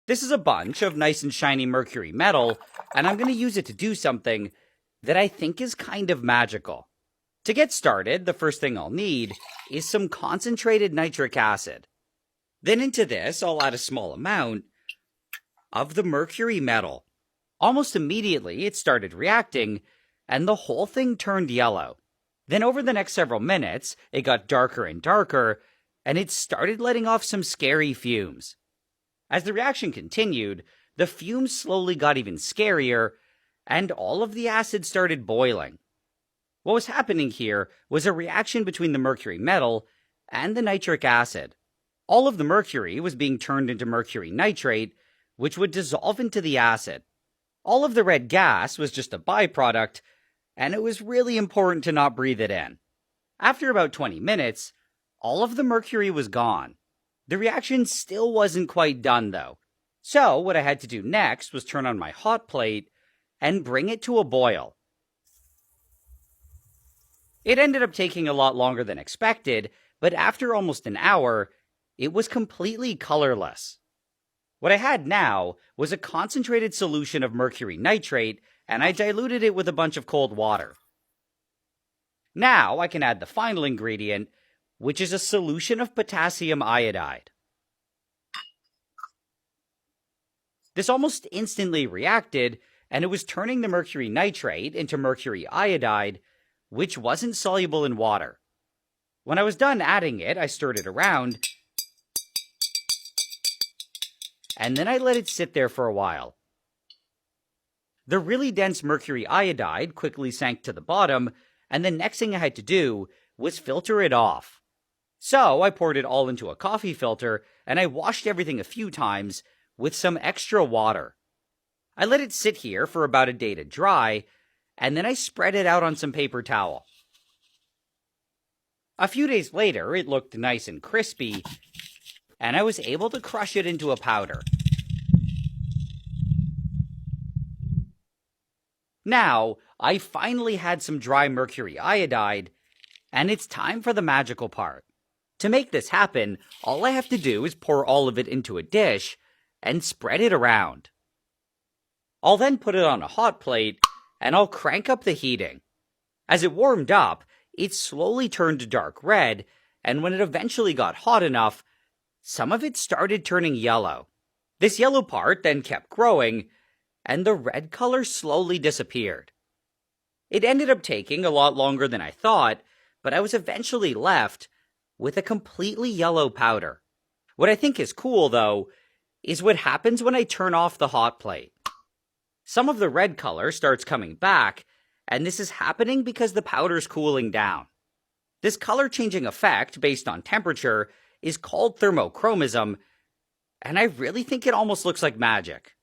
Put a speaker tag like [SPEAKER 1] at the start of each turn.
[SPEAKER 1] This is a bunch of nice and shiny mercury metal, and I'm going to use it to do something that I think is kind of magical. To get started, the first thing I'll need is some concentrated nitric acid. Then into this, I'll add a small amount of the mercury metal. Almost immediately, it started reacting, and the whole thing turned yellow. Then over the next several minutes, it got darker and darker, and it started letting off some scary fumes. As the reaction continued, the fumes slowly got even scarier, and all of the acid started boiling. What was happening here was a reaction between the mercury metal and the nitric acid. All of the mercury was being turned into mercury nitrate, which would dissolve into the acid. All of the red gas was just a byproduct, and it was really important to not breathe it in. After about 20 minutes, all of the mercury was gone. The reaction still wasn't quite done, though. So what I had to do next was turn on my hot plate and bring it to a boil. It ended up taking a lot longer than expected, but after almost an hour, it was completely colorless. What I had now was a concentrated solution of mercury nitrate, and I diluted it with a bunch of cold water. Now I can add the final ingredient, which is a solution of potassium iodide. This almost instantly reacted, and it was turning the mercury nitrate into mercury iodide, which wasn't soluble in water. When I was done adding it, I stirred it around, and then I let it sit there for a while. The really dense mercury iodide quickly sank to the bottom, and the next thing I had to do was filter it off. So I poured it all into a coffee filter, and I washed everything a few times with some extra water. I let it sit here for about a day to dry, and then I spread it out on some paper towel. A few days later, it looked nice and crispy, and I was able to crush it into a powder. Now, I finally had some dry mercury iodide, and it's time for the magical part. To make this happen, all I have to do is pour all of it into a dish and spread it around. I'll then put it on a hot plate, and I'll crank up the heating. As it warmed up, it slowly turned to dark red, and when it eventually got hot enough, some of it started turning yellow. This yellow part then kept growing, and the red color slowly disappeared. It ended up taking a lot longer than I thought, but I was eventually left with a completely yellow powder. What I think is cool, though, is what happens when I turn off the hot plate. Some of the red color starts coming back, and this is happening because the powder's cooling down. This color-changing effect, based on temperature, is called thermochromism, and I really think it almost looks like magic.